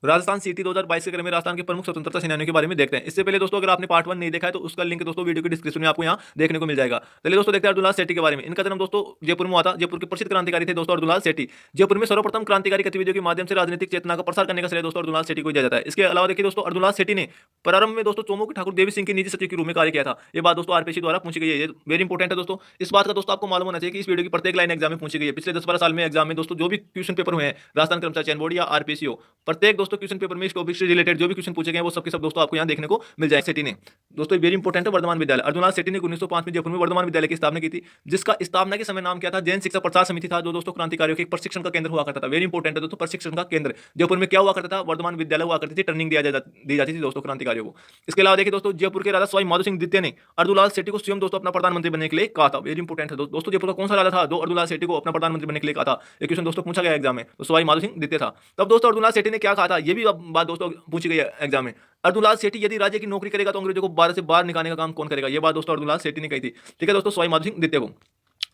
Rajasthan city 2022 के क्रम में राजस्थान के प्रमुख स्वतंत्रता सेनानियों के बारे में देखते हैं। इससे पहले दोस्तों अगर आपने पार्ट 1 नहीं देखा है तो उसका लिंक दोस्तों वीडियो के डिस्क्रिप्शन में आपको यहाँ देखने को मिल जाएगा। चलिए दोस्तों देखते हैं अब्दुल्ला सेठी के बारे में। इनका जन्म दोस्तों जयपुर में हुआ था। जयपुर के प्रसिद्ध क्रांतिकारी थे दोस्तों अब्दुल्ला सेठी। जयपुर में सर्वप्रथम क्रांतिकारी गतिविधियों के माध्यम से राजनीतिक चेतना का प्रसार करने का श्रेय दोस्तों अब्दुल्ला सेठी को दिया जाता है। इसके अलावा देखिए दोस्तों अब्दुल्ला सेठी ने प्रारंभ में दोस्तों चौमुखी ठाकुर देवी सिंह के निजी सचिव के रूप में कार्य किया था। ये बात दोस्तों आरपीसी द्वारा पूछी गई है। ये वेरी इंपॉर्टेंट है दोस्तों। इस बात का दोस्तों आपको मालूम होना चाहिए कि इस वीडियो की प्रत्येक लाइन एग्जाम में पूछी गई है। पिछले 10-12 साल में एग्जाम में दोस्तों जो भी क्वेश्चन पेपर हुए हैं राजस्थान कर्मचारी चयन बोर्ड या आरपीसी हो, प्रत्येक दोस्तों क्वेश्चन पेपर में इस टॉपिक से रिलेटेड जो भी क्वेश्चन पूछे गए वो सबके सब दोस्तों आपको यहाँ देखने को मिल जाए। सेठी ने दोस्तों वेरी इंपॉर्टेंट है वर्धमान विद्यालय। अर्जुनलाल सेठी ने 1905 में जयपुर में वर्धमान विद्यालय की स्थापना की थी, जिसका स्थापना के समय नाम क्या था, जैन शिक्षा प्रचार समिति था, जो दोस्तों क्रांतिकारियों के प्रशिक्षण का केंद्र हुआ करता था। वेरी इंपॉर्टेंट है दोस्तों, प्रशिक्षण का केंद्र जयपुर में क्या हुआ करता था, वर्धमान विद्यालय हुआ करती थी, ट्रेनिंग दी जाती थी दोस्तों क्रांतिकारियों को। इसके अलावा देखिए दोस्तों जयपुर के राजा सवाई माधो सिंह द्वितीय ने अर्जुनलाल सेठी को स्वयं दोस्तों अपना प्रधानमंत्री बनने के लिए कहा था। वेरी इंपॉर्टेंट है दोस्तों, जयपुर का कौन सा राजा था जो अर्जुनलाल सेठी को अपना प्रधानमंत्री बनने के लिए कहा था। ये क्वेश्चन दोस्तों पूछा गया एग्जाम में, तो सवाई माधो सिंह द्वितीय था। तब दोस्तों अर्जुनलाल सेठी ने क्या कहा था, ये भी बात दोस्तों पूछी गई है एग्जाम में। अर्जुनलाल सेठी यदि राज्य की नौकरी करेगा तो अंग्रेजों को भारत से बाहर निकालने का काम कौन करेगा, ये बात दोस्तों अर्जुनलाल सेठी ने कही थी। ठीक है दोस्तों, सवाई माधो सिंह द्वितीय को।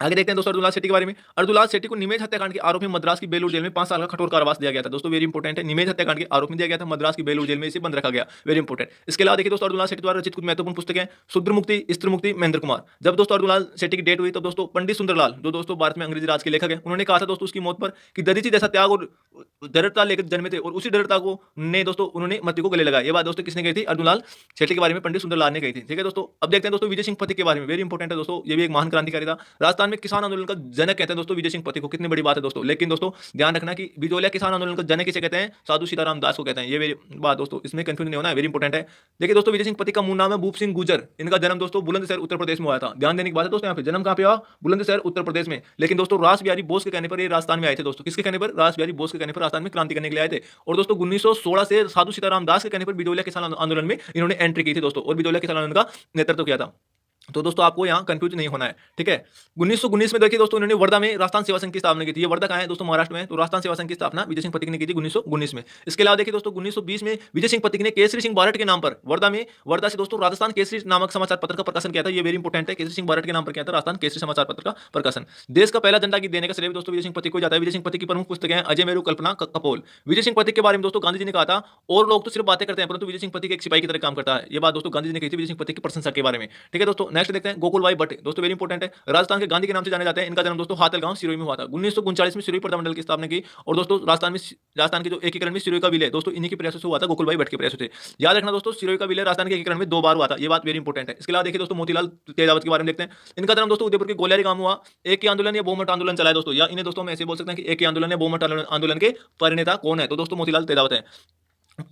आगे देखते हैं दोस्तों अर्जुनलाल सेठी के बारे में। अर्जुनलाल सेठी को निमेज हत्याकांड के आरोप में मद्रास की बेलूर जेल में 5 साल का कठोर कारावास दिया गया था। दोस्तों वेरी इंपॉर्टेंट है, निमेज हत्याकांड के आरोप में दिया गया था, मद्रास की बेलूर जेल में इसे बंद रखा गया। Very important. इसके अलावा देखिए दोस्तों अर्जुनलाल सेठी द्वारा रचित कुछ महत्वपूर्ण पुस्तकें, शूद्र मुक्ति, स्त्री मुक्ति, महेंद्र कुमार। जब दोस्तों अर्जुनलाल सेठी की डेट हुई तो दोस्तों पंडित सुंदरलाल जो दोस्तों भारत में अंग्रेजी राज के लेखक है, उन्होंने कहा था दोस्तों उसकी मौत पर कि दधीचि जैसा त्याग और दृढ़ता लेकर जन्मे थे और उसी दृढ़ता को ने दोस्तों उन्होंने मृत्यु को गले लगाया। ये बात दोस्तों किसने कही थी, अर्जुनलाल सेठी के बारे में पंडित सुंदरलाल ने कही थी। ठीक है दोस्तों, अब देखते हैं दोस्तों विजय सिंह पथिक के बारे में। वेरी इंपॉर्टेंट है दोस्तों, ये भी एक महान क्रांतिकारी था। राजस्थान में किसान आंदोलन का जनक कहते हैं दोस्तों विजय सिंह पथिक को। कितनी बड़ी बात है दोस्तों, लेकिन दोस्तों ध्यान रखना कि बिजोलिया किसान आंदोलन का जनक किसे कहते हैं, साधु सीताराम दास को कहते हैं। ये वेरी बात दोस्तों, इसमें कंफ्यूजन नहीं होना है, वेरी इंपॉर्टेंट है। देखिए दोस्तों विजय सिंह पथिक का मूल नाम है भूप सिंह गुर्जर। इनका जन्म दोस्तों बुलंदशहर उत्तर प्रदेश में हुआ था। ध्यान देने की बात है दोस्तों, यहाँ पे जन्म कहाँ पे हुआ, बुलंदशहर उत्तर प्रदेश में। लेकिन दोस्तों रास बिहारी बोस के कहने पर ये राजस्थान में आए थे दोस्तों। किसके कहने पर, रास बिहारी बोस के कहने पर राजस्थान में क्रांति करने के लिए आए थे। और दोस्तों 1916 से साधु सीताराम दास के कहने पर बिजोलिया किसान आंदोलन में इन्होंने एंट्री की थी दोस्तों, और बिजोलिया किसान आंदोलन का नेतृत्व किया था। तो दोस्तों आपको यहाँ कंफ्यूज नहीं होना है। ठीक है, 1919 में देखिए दोस्तों इन्होंने वर्धा में राजस्थान सेवा संघ की स्थापना की थी। ये वर्धा कहाँ है दोस्तों, महाराष्ट्र में। तो राजस्थान सेवा संघ की स्थापना विजय सिंह पथिक ने की थी 1919 में। इसके अलावा देखिए दोस्तों 1920 में विजय सिंह पथिक ने केसरी सिंह बारट के नाम पर वर्धा से दोस्तों राजस्थान केसरी नामक समाचार पत्र का प्रकाशन किया था। ये वेरी इंपॉर्टेंट है, केसरी सिंह बारट के नाम पर किया था राजस्थान केसरी समाचार पत्र का प्रकाशन। देश का पहला झंडा देने का श्रेय भी दोस्तों विजय सिंह पथिक को जाता है। विजय सिंह पथिक की प्रमुख पुस्तकें हैं अजय मेरू, कल्पना, कपोल। विजय सिंह पथिक के बारे में दोस्तों गांधी जी ने कहा था, और लोग तो सिर्फ बातें करते हैं परंतु विजय सिंह पथिक एक सिपाही की तरह काम करता है। ये बात दोस्तों गांधी जी ने कही थी विजय सिंह पथिक की प्रशंसा के बारे में। ठीक है दोस्तों, नेक्स्ट देखते हैं गोकुल भट्ट। दोस्तों वेरी इंपॉर्टेंट है, राजस्थान के गांधी के नाम से जाने जाते हैं। इनका जन्म दोस्तों हाथल गांव सिरोही में हुआ था। 1939 में सिरोही प्रधानमंडल की स्थापना की। और दोस्तों राजस्थान के जो एकीकरण में सिरोही का विलय दोस्तों इन्हीं के प्रयासों से हुआ था, गोकुल भट्ट के प्रयासों से। याद रखना दोस्तों सिरोही का विलय राजस्थान के एकीकरण में 2 बार हुआ था। ये बात वेरी इंपॉर्टेंट है। इसके अलावा देखिए दोस्तों मोतीलाल तेजावत के बारे में देखते हैं। इनका जन्म दोस्तों उदयपुर के गोलियारी गांव में हुआ। एक ही आंदोलन या बहुमत आंदोलन चलाया दोस्तों, या इन्हें दोस्तों हम ऐसे बोल सकते हैं कि एक ही आंदोलन या बहुमत आंदोलन के प्रणेता कौन है, तो दोस्तों मोतीलाल तेजावत है।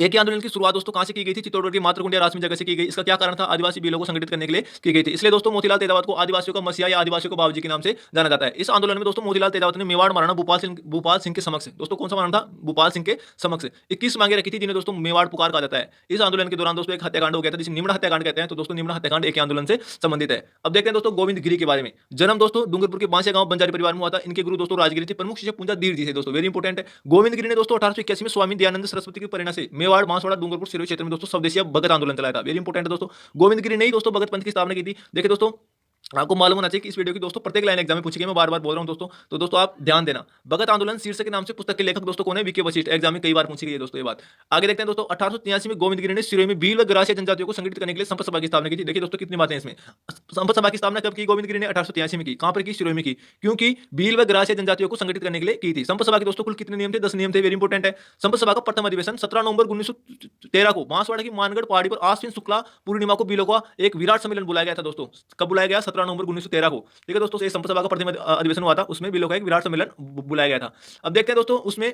एक ही आंदोलन की शुरुआत दोस्तों कहां से की गई थी, चित्तौड़गढ़ की मातृकुंडिया रासमी जगह से की गई। इसका क्या कारण था, आदिवासी बिलों को संगठित करने के लिए की गई थी। इसलिए दोस्तों मोतीलाल तेजावत को आदिवासियों का मसीहा या आदिवासियों को बाबूजी के नाम से जाना जाता है। इस आंदोलन में दोस्तों मोतीलाल तेजावत ने मेवाड़ महाराणा भूपाल सिंह के समक्ष, दोस्तों कौन सा महाराणा था, भूपाल सिंह के समक्ष 21 मांगे रखी थी, जिन्हें दोस्तों मेवाड़ पुकार कहा जाता है। इस आंदोलन के दौरान दोस्तों एक हत्याकांड हो गया था जिसे निम्न हत्याकांड कहते हैं। तो दोस्तों निम्न हत्याकांड एक आंदोलन से संबंधित है। अब देखते हैं दोस्तों गोविंद गिरी के बारे में। जन्म दोस्तों डूंगरपुर के बांसिया गांव बंजारी परिवार में हुआ था। इनके गुरु दोस्तों राजगिरी थे। प्रमुख शिक्षक पूंजा धीर जी थे दोस्तों, वेरी इंपॉर्टेंट है। गोविंद गिरी ने दोस्तों 1881 में स्वामी दयानंद सरस्वती की प्रेरणा से मेवाड़, बांसवाड़ा, डूंगरपुर, सिरोही क्षेत्र में दोस्तों स्वदेशी भगत आंदोलन चलाया था। वेरी इंपॉर्टेंट है दोस्तों, गोविंद गिरी ने ही दोस्तों भगत पंथ की स्थापना की थी। देखिए दोस्तों आपको मालूम होना चाहिए कि इस वीडियो की दोस्तों प्रत्येक लाइन एग्जाम में पूछी गई, मैं बार बार बोल रहा हूं दोस्तों, तो दोस्तों आप ध्यान देना। भगत आंदोलन शीर्षक के नाम से पुस्तक के लेखक दोस्तों कौन है, वीके वशिष्ठ। एग्जाम में कई बार पूछी गई है दोस्तों ये बात। आगे देखते हैं दोस्तों 1883 में गोविंद गिरी ने सिरोही में भील व ग्रासीय जनजातियों को संगठित करने के लिए संपर्क सभा की स्थापना की थी। देखिए दोस्तों कितनी बातें इसमें। संपर्क सभा की स्थापना कब की गोविंद गिरी ने, 1883 में की। कहां पर की, सिरोही में की, क्योंकि भील व ग्रासीय जनजातियों को संगठित करने के लिए की थी। संपर्क सभा के दोस्तों कुल कितने नियम थे, 10 नियम थे, वेरी इंपॉर्टेंट है। संपर्क सभा का प्रथम अधिवेशन 17 नवंबर 1913 को बांसवाड़ा की मानगढ़ पहाड़ी पर आश्विन शुक्ला पूर्णिमा को बिलों का एक विराट सम्मेलन बुलाया गया था दोस्तों। कब बुलाया गया, 17 नवंबर 1913 को। ठीक है दोस्तों, संपर्क सभा का प्रथम अधिवेशन हुआ था, उसमें बिलों का एक विराट सम्मेलन बुलाया गया था। अब देखते हैं दोस्तों उसमें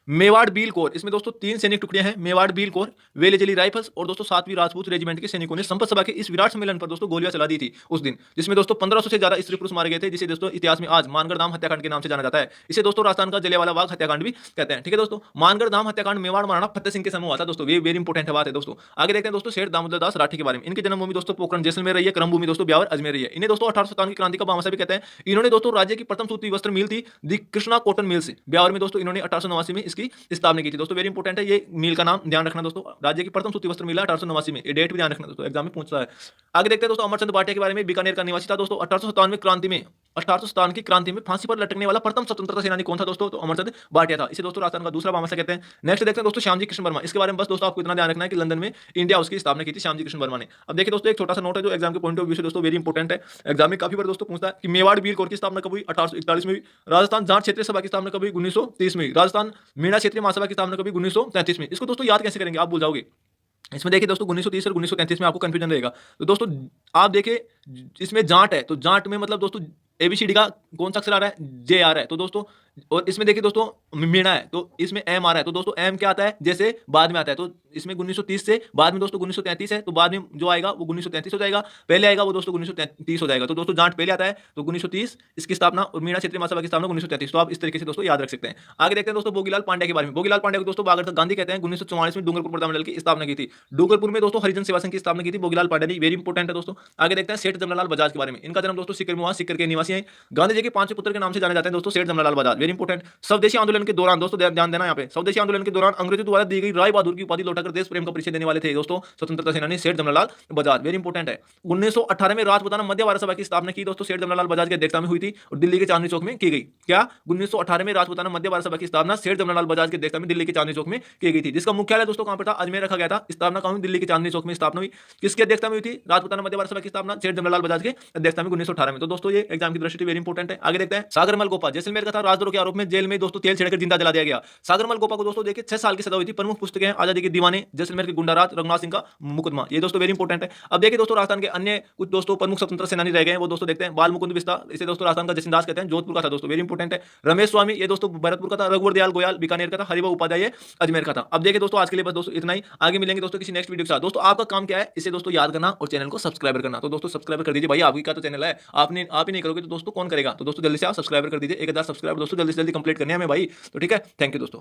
मेवाड़ बील कोर, इसमें दोस्तों 3 सैनिक टुकड़ियां हैं, मेवाड़ बील कोर, वेलेजली राइफल्स और दोस्तों 7वीं राजपूत रेजिमेंट के सैनिकों ने संपर्क सभा के इस विराट सम्मेलन पर दोस्तों गोलियां चला दी थी उस दिन, जिसमें दोस्तों 1500 से ज्यादा स्त्री पुरुष मारे गए थे, जिसे दोस्तों इतिहास में आज मानगढ़ धाम हत्याकांड के नाम से जाना जाता है। इसे दोस्तों राजस्थान का जलियांवाला बाग हत्याकांड भी कहते हैं। ठीक है दोस्तों, मानगढ़ धाम हत्याकांड मेवाड़ महाराणा फतेह सिंह के समय हुआ था दोस्तों, ये वेरी इंपॉर्टेंट बात है दोस्तों। आगे देखते हैं दोस्तों शेर दामोदर दास राठी के बारे में। इनकी जन्मभूमि दोस्तों पोखरण जैसलमेर रही है, क्रमभूमि दोस्तों ब्यावर अजमेर रही है। इन्हें दोस्तों 1857 की क्रांति का भामाशाह भी कहते हैं। इन्होंने दोस्तों राज्य की प्रथम सूती वस्त्र मिल थी दी कृष्णा कॉटन मिल्स ब्यावर में दोस्तों इन्होंने 1889 में इसकी इसकी स्थापना की थी। दोस्तों वेरी इंपॉर्टेंट है, ये मिल का नाम ध्यान रखना दोस्तों। राज्य की प्रथम सूती वस्त्र मिला 1889 में, ये डेट भी ध्यान रखना दोस्तों, एग्जाम में पूछता है। आगे देखते हैं दोस्तों अमरचंद भाटिया के बारे में, बीकानेर का निवासी था दोस्तों। 1857 की क्रांति में फांसी पर लटकने वाला प्रथम स्वतंत्रता सेनानी कौन था दोस्तों? तो अमरचंद भाटिया था। इसे दोस्तों राजस्थान का दूसरा भामाशाह कहते हैं। नेक्स्ट देखते हैं दोस्तों श्यामजी कृष्ण वर्मा। इसके बारे में बस दोस्तों आपको इतना ध्यान रखना है कि लंदन में इंडिया हाउस की स्थापना की थी श्यामजी कृष्ण वर्मा ने। अब देखिए दोस्तों एक छोटा सा नोट है जो एग्जाम के पॉइंट ऑफ व्यू से दोस्तों वेरी इंपॉर्टेंट है, एग्जाम में काफी बार दोस्तों पूछता है कि मेवाड़ वीर कोर की स्थापना कब हुई? 1841 में हुई। राजस्थान जाट क्षेत्रीय सभा की स्थापना कब हुई? 1930 में हुई। राजस्थान मीणा क्षेत्रीय महासभा की स्थापना कब हुई? 1933 में। इसको दोस्तों याद कैसे करेंगे, आप भूल जाओगे। इसमें देखिए दोस्तों 1930 और 1933 में आपको कंफ्यूजन रहेगा। तो दोस्तों आप देखिए इसमें जाट है, तो जाट में मतलब दोस्तों एबीसीडी का कौन सा अक्षर आ रहा है? जे आ रहा है। तो दोस्तों और इसमें देखिए दोस्तों मीणा है, तो इसमें एम आ रहा है। तो दोस्तों एम क्या आता है? जैसे बाद में आता है। तो इसमें 1930 से बाद में दोस्तों 1933 है, तो बाद में जो आएगा वो 1933 हो जाएगा। पहले आएगा वो दोस्तों 1930 हो जाएगा। तो दोस्तों जाट पहले आता है तो 1930 इसकी स्थापना, और मीणा क्षेत्रीय महासभा की स्थापना 1933। तो आप इस तरीके से दोस्तों याद रख सकते हैं। आगे देखते हैं दोस्तों भोगीलाल पांड्या के बारे में। भोगीलाल पांड्या को दोस्तों बागर गांधी कहते हैं। 1944 में डूंगरपुर प्रतापमंडल की स्थापना की थी। डूंगरपुर में दोस्तों हरिजन सेवा संघ की स्थापना की थी भोगीलाल पांड्या ने, वेरी इंपॉर्टेंट है दोस्तों। आगे देखते हैं सेठ जमनालाल बजाज के बारे में। इनका जन्म दोस्तों सीकर में हुआ, सीकर के निवासी हैं। गांधी जी के पांचवें पुत्र के नाम से जाने जाते हैं दोस्तों सेठ जमनालाल बजाज, वेरी इंपॉर्टेंट। स्वदेशी आंदोलन के दौरान दोस्तों ध्यान देना यहाँ पे, स्वदेशी आंदोलन के दौरान अंग्रेजों द्वारा दी गई राय बहादुर की उपाधि लौटाकर देश प्रेम का परिचय देने वाले थे दोस्तों स्वतंत्रता सेनानी सेठ जमनालाल बजाज, वेरी इंपॉर्टेंट है। 1918 में राजपुताना मध्य भारत सभा की स्थापना की दोस्तों सेठ जमनालाल बजाज की अध्यक्षता में हुई थी और दिल्ली के चांदनी चौक में की गई। क्या 1918 में राजपुताना मध्य भारत सभा की स्थापना सेठ जमनालाल बजाज की अध्यक्षता में दिल्ली के चांदनी चौक में की गई थी, जिसका मुख्यालय दोस्तों कहां पर था? अजमेर रखा गया था। स्थापना कहां हुई? दिल्ली के चांदनी चौक में स्थापना हुई। किसकी अध्यक्षता में हुई थी? राजपुताना मध्य भारत सभा की स्थापना सेठ जमनालाल बजाज के अध्यक्षता में 1918 में। तो दोस्तों ये एग्जाम की दृष्टि वेरी इंपॉर्टेंट है। आगे देखते हैं सागरमल गोपा, जैसलमेर का था, राजद्रोह के आरोप में जेल में दोस्तों तेल छिड़कर जिंदा जला दिया गया। सागरमल गोपा को दोस्तों देखिए 6 साल की सजा हुई थी। प्रमुख पुस्तकें हैं आजादी के दीवाने, जैसलमेर के गुंडाराज, रघुनाथ सिंह का मुकदमा, ये दोस्तों वेरी इंपॉर्टेंट है। अब देखिए दोस्तों राजस्थान के अन्य कुछ दोस्तों प्रमुख स्वतंत्रता सेनानी रह गए हैं, वो दोस्तों देखते हैं। बाल मुकुंद बिस्ता, इसे दोस्तों राजस्थान का जैसिनदास कहते हैं, जोधपुर का था दोस्तों, वेरी इंपॉर्टेंट है। रमेश स्वामी, ये दोस्तों भरतपुर का था। रघुवर दयाल गोयल बीकानेर का था। हरिभाऊ उपाध्याय अजमेर का था। अब देखिए दोस्तों आज के लिए बस दोस्तों इतना ही, आगे मिलेंगे दोस्तों किसी नेक्स्ट वीडियो के साथ। दोस्तों आपका काम क्या है? इसे दोस्तों याद करना और चैनल को सब्सक्राइब करना। तो दोस्तों सब्सक्राइब कर दीजिए भाई, आपकी का तो चैनल है, आपने आप ही नहीं करोगे तो दोस्तों कौन करेगा? तो दोस्तों जल्दी से आप सब्सक्राइब कर दीजिए। 1000 सब्सक्राइबर दोस्तों जल्दी से जल्दी कंप्लीट करने हैं हमें भाई, तो ठीक है, थैंक यू दोस्तों।